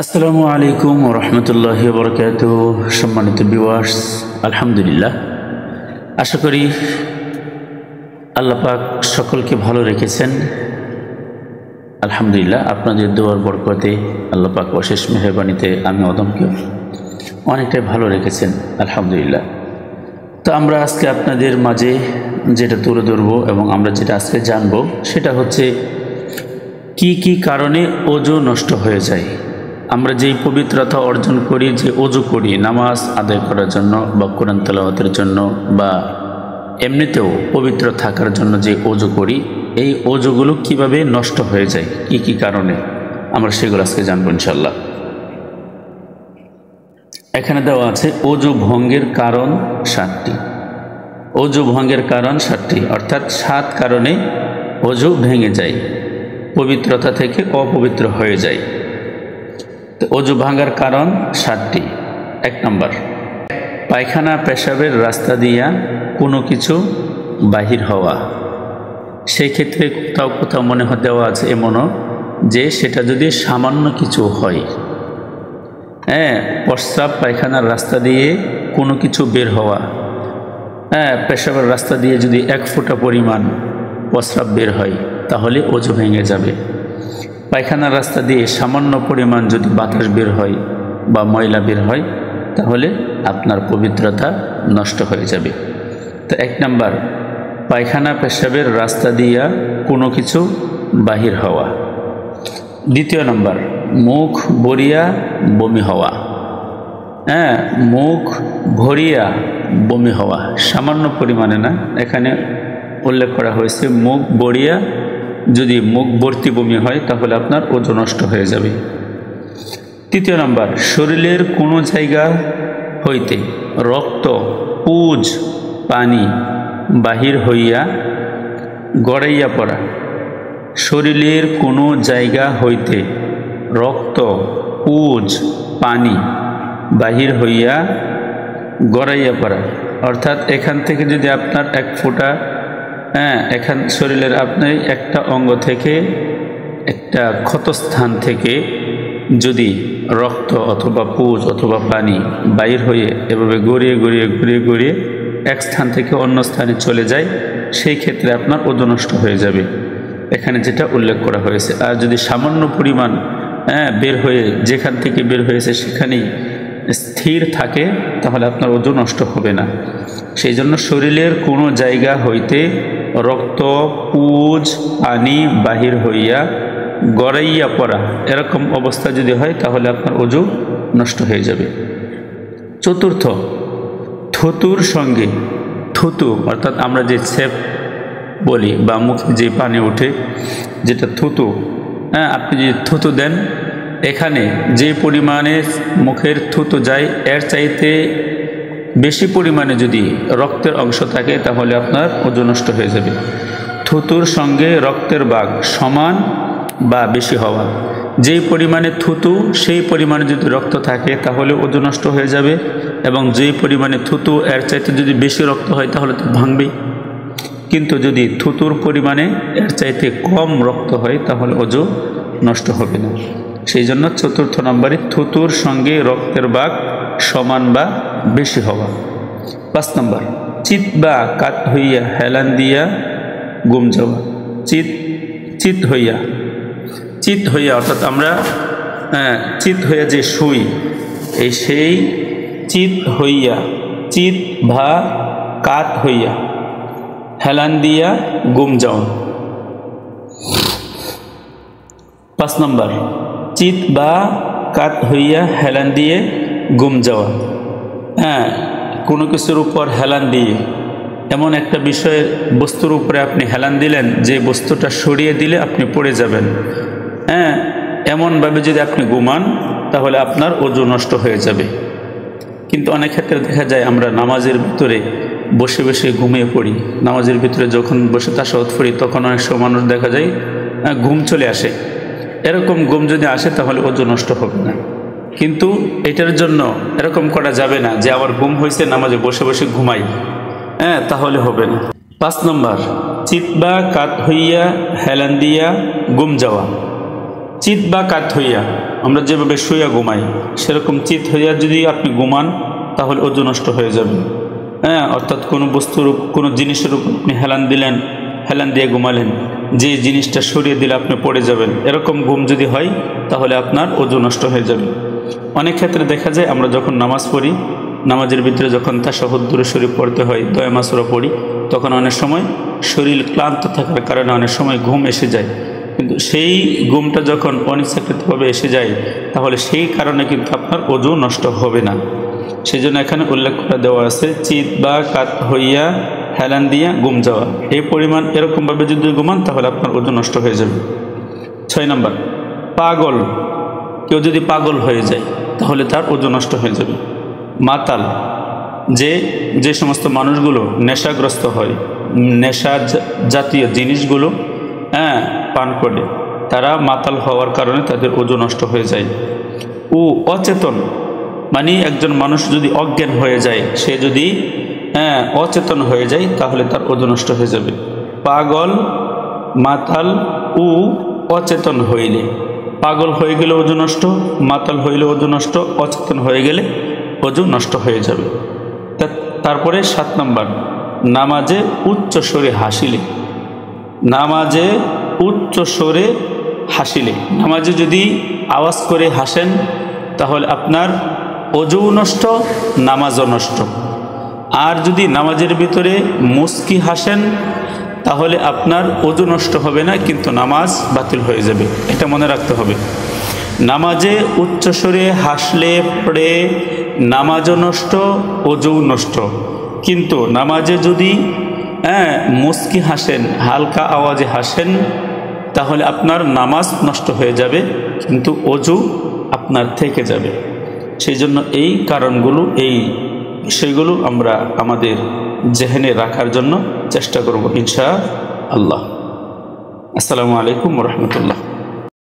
আসসালামু আলাইকুম ওয়া রাহমাতুল্লাহি ওয়া বারাকাতুহু। সম্মানিত ভিউয়ার্স, আলহামদুলিল্লাহ, আশা করি আল্লাহ পাক সকলকে ভালো রেখেছেন। আলহামদুলিল্লাহ, আপনাদের দোয়ার বরকতে আল্লাহ পাক অশেষ মেহেরবানিতে আমি অদমকে অনেকটাই ভালো রেখেছেন, আলহামদুলিল্লাহ। তো আমরা আজকে আপনাদের মাঝে যেটা তুলে ধরবো এবং আমরা যেটা আজকে জানবো সেটা হচ্ছে কি কি কারণে ওযু নষ্ট হয়ে যায়। আমরা যেই পবিত্রতা অর্জন করি, যে ওযু করি নামাজ আদায় করার জন্য বা কোরআন তেলাওয়াতের জন্য বা এমনিতেও পবিত্র থাকার জন্য যে ওযু করি, এই ওযুগুলো কিভাবে নষ্ট হয়ে যায়, কি কি কারণে, আমরা সেগুলো আজকে জানবো ইনশাল্লাহ। এখানে দেওয়া আছে ওযু ভঙ্গের কারণ 7টি। ওযু ভঙ্গের কারণ 7টি, অর্থাৎ 7 কারণে ওযু ভেঙে যায়, পবিত্রতা থেকে অপবিত্র হয়ে যায়। তো ওযু ভাঙার কারণ 7টি। 1 নম্বর, পায়খানা পেশাবের রাস্তা দিয়া কোনো কিছু বাহির হওয়া। সেই ক্ষেত্রে কোথাও কোথাও মনে দেওয়া আছে এমনও যে সেটা যদি সামান্য কিছু হয়, প্রস্রাব পায়খানার রাস্তা দিয়ে কোনো কিছু বের হওয়া, পেশাবের রাস্তা দিয়ে যদি 1 ফোঁটা পরিমাণ প্রস্রাব বের হয় তাহলে ওযু ভেঙে যাবে। পায়খানার রাস্তা দিয়ে সামান্য পরিমাণ যদি বাতাস বের হয় বা ময়লা বের হয় তাহলে আপনার পবিত্রতা নষ্ট হয়ে যাবে। তো 1 নম্বর, পায়খানা পেশাবের রাস্তা দিয়া কোনো কিছু বাহির হওয়া। 2 নম্বর, মুখ ভরিয়া বমি হওয়া। মুখ ভরিয়া বমি হওয়া, সামান্য পরিমাণে না, এখানে উল্লেখ করা হয়েছে মুখ ভরিয়া, যদি মুখ ভর্তি বমি হয় তাহলে আপনার ওযু নষ্ট হয়ে যাবে। 3 নম্বর, শরীরের কোনো জায়গা হইতে রক্ত, পুজ, পানি বাহির হইয়া গড়াইয়া পড়া। শরীরের কোনো জায়গা হইতে রক্ত, পুজ, পানি বাহির হইয়া গড়াইয়া পড়া, অর্থাৎ এখান থেকে যদি আপনার 1 ফোঁটা এখান শরীরের আপনার একটা অঙ্গ থেকে, একটা ক্ষতস্থান থেকে যদি রক্ত অথবা পুজ অথবা পানি বাইর হয়ে এভাবে গড়িয়ে গড়িয়ে ঘুরিয়ে ঘুরিয়ে এক স্থান থেকে অন্য স্থানে চলে যায়, সেই ক্ষেত্রে আপনার ওযু নষ্ট হয়ে যাবে, এখানে যেটা উল্লেখ করা হয়েছে। আর যদি সামান্য পরিমাণ বের হয়ে যেখান থেকে বের হয়েছে সেখানেই স্থির থাকে তাহলে আপনার ওযু নষ্ট হবে না। সেই জন্য শরীরের কোনো জায়গা হইতে রক্ত, পুজ, পানি বাহির হইয়া গড়াইয়া পড়া, এরকম অবস্থা যদি হয় তাহলে আপনার ওযু নষ্ট হয়ে যাবে। 4, থুতুর সঙ্গে, থুতু অর্থাৎ আমরা যে সেপ বলি বা মুখে যে পানি ওঠে যেটা থুতু, আপনি যদি থুতু দেন, এখানে যে পরিমাণে মুখের থুতু যায় এর চাইতে বেশি পরিমাণে যদি রক্তের অংশ থাকে তাহলে আপনার ওযু নষ্ট হয়ে যাবে। থুতুর সঙ্গে রক্তের ভাগ সমান বা বেশি হওয়া, যেই পরিমাণে থুতু সেই পরিমাণে যদি রক্ত থাকে তাহলে ওযু নষ্ট হয়ে যাবে, এবং যেই পরিমাণে থুতু এর চাইতে যদি বেশি রক্ত হয় তাহলে তো ভাঙবেই। কিন্তু যদি থুতুর পরিমাণে এর চাইতে কম রক্ত হয় তাহলে ওযু নষ্ট হবে না। সেই জন্য 4 নম্বরে থুতুর সঙ্গে রক্তের ভাগ সমান বা বেশি হওয়া। 5 নম্বর, চিত বা কাত হইয়া হেলান দিয়া ঘুম যাওয়া। চিত হইয়া অর্থাৎ আমরা চিত হইয়া যে শুই, এই সেই চিত হইয়া, চিত বা কাত হইয়া হেলান দিয়া ঘুম যাওয়া। 5 নম্বর, চিত বা কাত হইয়া হেলান দিয়ে ঘুম যাওয়া। কোনো কিছুর উপর হেলান দিয়ে, এমন একটা বিষয়ের বস্তুর উপরে আপনি হেলান দিলেন যে বস্তুটা সরিয়ে দিলে আপনি পড়ে যাবেন, এমনভাবে যদি আপনি ঘুমান তাহলে আপনার ওযু নষ্ট হয়ে যাবে। কিন্তু অনেক ক্ষেত্রে দেখা যায় আমরা নামাজের ভিতরে বসে বসে ঘুমিয়ে পড়ি, নামাজের ভিতরে যখন বসে তাশাহুদ পড়ি তখন অনেক সময় মানুষ দেখা যায় ঘুম চলে আসে। এরকম ঘুম যদি আসে তাহলে ওযু নষ্ট হবে না, কিন্তু এটার জন্য এরকম করা যাবে না যে আমার ঘুম হয়েছে নামাজে বসে বসে ঘুমাই, তাহলে হবে না। 5 নম্বর, চিত বা কাত হইয়া হেলান দিয়া ঘুম যাওয়া। চিত বা কাত হইয়া, আমরা যেভাবে শুইয়া ঘুমাই সেরকম চিত হইয়া যদি আপনি ঘুমান তাহলে ওযু নষ্ট হয়ে যাবে। হ্যাঁ, অর্থাৎ কোনো বস্তুর কোনো জিনিসের উপর আপনি হেলান দিলেন, হেলান দিয়ে ঘুমালেন, যে জিনিসটা সরিয়ে দিলে আপনি পড়ে যাবেন, এরকম ঘুম যদি হয় তাহলে আপনার ওযু নষ্ট হয়ে যাবে। অনেক ক্ষেত্রে দেখা যায় আমরা যখন নামাজ পড়ি, নামাজের ভিতরে যখন তাশাহুদ দুরূদ শরীফ পড়তে হয়, দোয়া মাসুরা পড়ি, তখন অনেক সময় শরীর ক্লান্ত থাকার কারণে অনেক সময় ঘুম এসে যায়। কিন্তু সেই ঘুমটা যখন অনিচ্ছাকৃতভাবে এসে যায় তাহলে সেই কারণে কিন্তু আপনার ওযু নষ্ট হবে না। সেই জন্য এখানে উল্লেখ করে দেওয়া আছে চিত বা কাত হইয়া হেলান দিয়া ঘুম যাওয়া, এই পরিমাণ এরকমভাবে যদি ঘুমান তাহলে আপনার ওযু নষ্ট হয়ে যাবে। 6 নম্বর, পাগল। কেউ যদি পাগল হয়ে যায় তাহলে তার ওযু নষ্ট হয়ে যাবে। মাতাল, যে সমস্ত মানুষগুলো নেশাগ্রস্ত হয়, নেশা জাতীয় জিনিসগুলো পান করে, তারা মাতাল হওয়ার কারণে তাদের ওযু নষ্ট হয়ে যায়। অচেতন, মানে একজন মানুষ যদি অজ্ঞান হয়ে যায়, সে যদি অচেতন হয়ে যায় তাহলে তার ওযু নষ্ট হয়ে যাবে। পাগল, মাতাল অচেতন হইলে, পাগল হয়ে গেলে ওযু নষ্ট, মাতাল হইলে ওযু নষ্ট, অচেতন হয়ে গেলে ওযু নষ্ট হয়ে যাবে। তারপরে 7 নম্বর, নামাজে উচ্চ স্বরে হাসিলে। নামাজে উচ্চ স্বরে হাসিলে, নামাজে যদি আওয়াজ করে হাসেন তাহলে আপনার ওযু নষ্ট, নামাজও নষ্ট। আর যদি নামাজের ভিতরে মুস্কি হাসেন তাহলে আপনার ওযু নষ্ট হবে না, কিন্তু নামাজ বাতিল হয়ে যাবে। এটা মনে রাখতে হবে। নামাজে উচ্চস্বরে হাসলে পড়ে নামাজও নষ্ট, ওযু নষ্ট। কিন্তু নামাজে যদি মুস্কি হাসেন, হালকা আওয়াজে হাসেন, তাহলে আপনার নামাজ নষ্ট হয়ে যাবে, কিন্তু ওযু আপনার থেকে যাবে। সেই জন্য এই কারণগুলো, এই বিষয়গুলো আমরা আমাদের জেহেনে রাখার জন্য চেষ্টা করব ইনশাআল্লাহ। আসসালামু আলাইকুম ওয়া রাহমাতুল্লাহ।